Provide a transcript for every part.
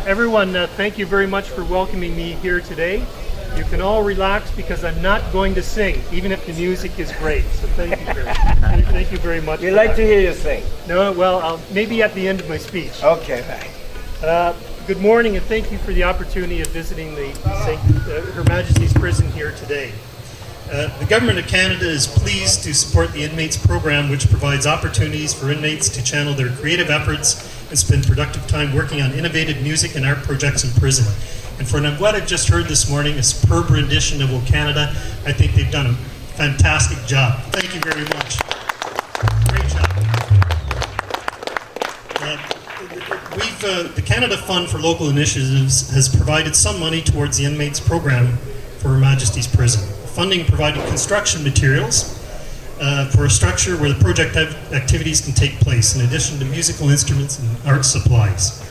Everyone, thank you very much for welcoming me here today. You can all relax because I'm not going to sing, even if the music is great. So thank you very much. We like to hear you sing. No, well, maybe at the end of my speech. Okay, thanks. Good morning, and thank you for the opportunity of visiting the Her Majesty's Prison here today. The Government of Canada is pleased to support the Inmates Program, which provides opportunities for inmates to channel their creative efforts and spend productive time working on innovative music and art projects in prison. And for what I've just heard this morning, a superb rendition of O Canada, I think they've done a fantastic job. Thank you very much. Great job. The Canada Fund for Local Initiatives has provided some money towards the Inmates Program for Her Majesty's Prison. The funding provided construction materials for a structure where the project activities can take place, in addition to musical instruments and art supplies.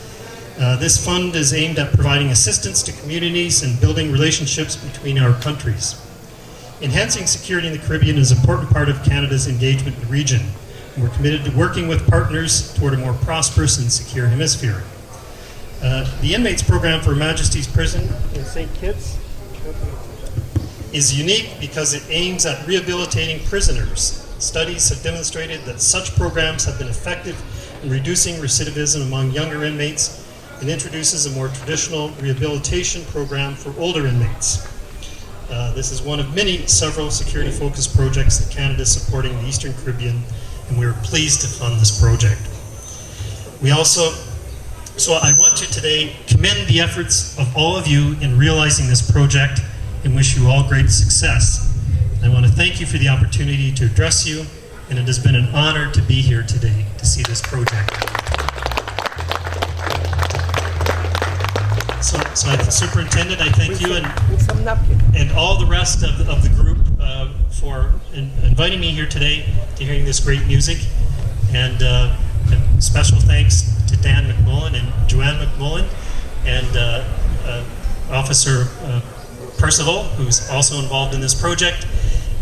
This fund is aimed at providing assistance to communities and building relationships between our countries. Enhancing security in the Caribbean is an important part of Canada's engagement in the region. We're committed to working with partners toward a more prosperous and secure hemisphere. The Inmates Program for Her Majesty's Prison in St. Kitts is unique because it aims at rehabilitating prisoners. Studies have demonstrated that such programs have been effective in reducing recidivism among younger inmates and introduces a more traditional rehabilitation program for older inmates. This is one of several security-focused projects that Canada is supporting in the Eastern Caribbean, and we are pleased to fund this project. So I want to today commend the efforts of all of you in realizing this project and wish you all great success. I want to thank you for the opportunity to address you, and it has been an honor to be here today to see this project. So Superintendent, I thank you and all the rest of the group for inviting me here today to hearing this great music. And special thanks to Dan McMullen and Joanne McMullen and Officer Percival, who's also involved in this project.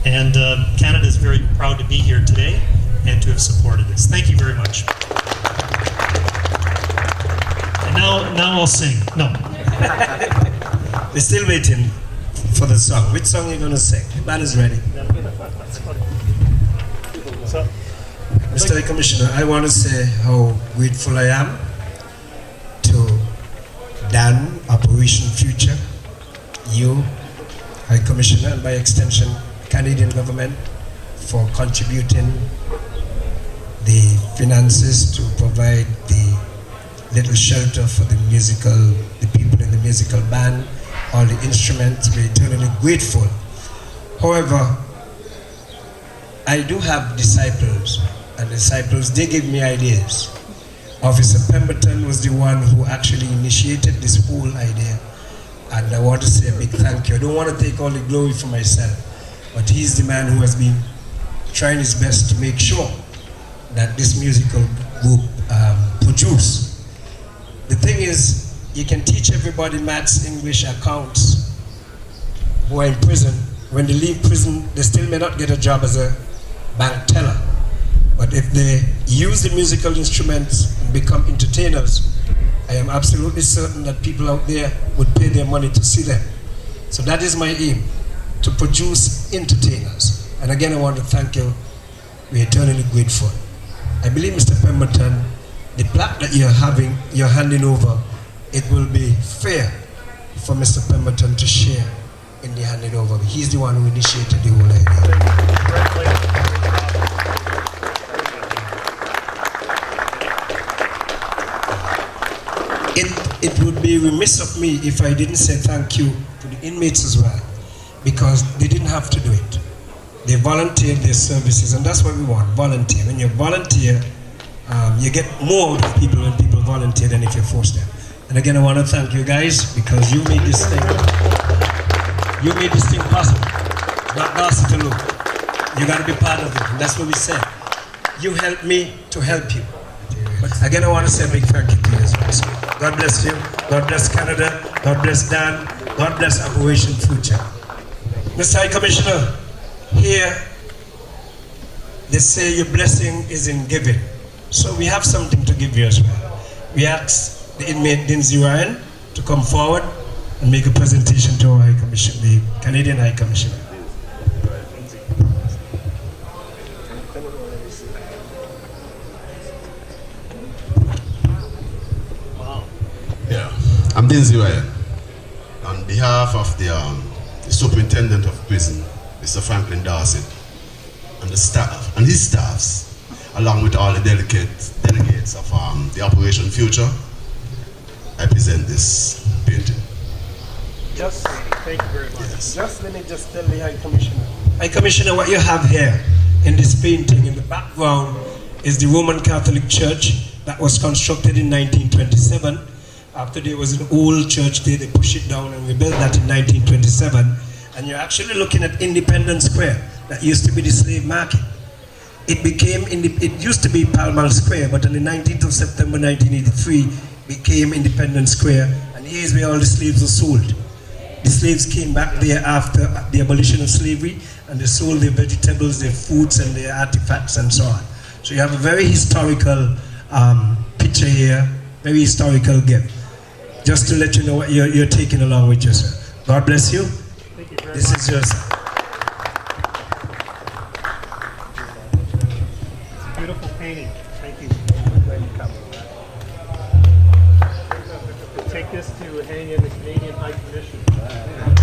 And Canada is very proud to be here today and to have supported this. Thank you very much. And now I'll sing. No. We're still waiting for the song. Which song are you going to sing? The band is ready. Mr. High Commissioner, I want to say how grateful I am to Dan, Operation Future, you, High Commissioner, and by extension, Canadian government for contributing the finances to provide the little shelter for the people in the musical band, all the instruments. We're eternally grateful. However, I do have disciples, and disciples, they give me ideas. Officer Pemberton was the one who actually initiated this whole idea, and I want to say a big thank you. I don't want to take all the glory for myself, but he's the man who has been trying his best to make sure that this musical group produce. The thing is, you can teach everybody maths, English, accounts who are in prison. When they leave prison, they still may not get a job as a bank teller. But if they use the musical instruments and become entertainers, I am absolutely certain that people out there would pay their money to see them. So that is my aim, to produce entertainers. And again, I want to thank you. We're eternally grateful. I believe, Mr. Pemberton, the plaque that you're handing over, it will be fair for Mr. Pemberton to share in the handing over. He's the one who initiated the whole idea. It would be remiss of me if I didn't say thank you to the inmates as well, because they didn't have to do it. They volunteered their services, and that's what we want, volunteer. When you volunteer, you get more out of people when people volunteer than if you force them. And again, I want to thank you guys, because you made this thing possible. Not Darcy alone. You got to be part of it, and that's what we said. You help me to help you. But again, I want to say a big thank you to you as well. So God bless you. God bless Canada. God bless Dan. God bless Operation Future. Mr. High Commissioner, here they say your blessing is in giving. So we have something to give you as well. We ask the inmate Dinzy Ryan to come forward and make a presentation to our High Commission, the Canadian High Commissioner. Yeah, I'm Dinzy Ryan. On behalf of the Superintendent of Prison, Mr. Franklin Darcy, and the staff and his staffs, along with all the delegates of the Operation Future, I present this painting. Just, Thank you very much. Yes. just let me just tell the High Commissioner. High Commissioner, what you have here in this painting in the background is the Roman Catholic Church that was constructed in 1927. After there was an old church there, they pushed it down and we built that in 1927. And you're actually looking at Independence Square. That used to be the slave market. It used to be Pall Mall Square, but on the 19th of September 1983, became Independence Square, and here's where all the slaves were sold. The slaves came back there after the abolition of slavery, and they sold their vegetables, their fruits, and their artifacts, and so on. So you have a very historical picture here, very historical gift. Just to let you know what you're taking along with you, sir. God bless you. Thank you very This much. is yours. Beautiful painting. Thank you. We'll take this to hang in the Canadian High Commission.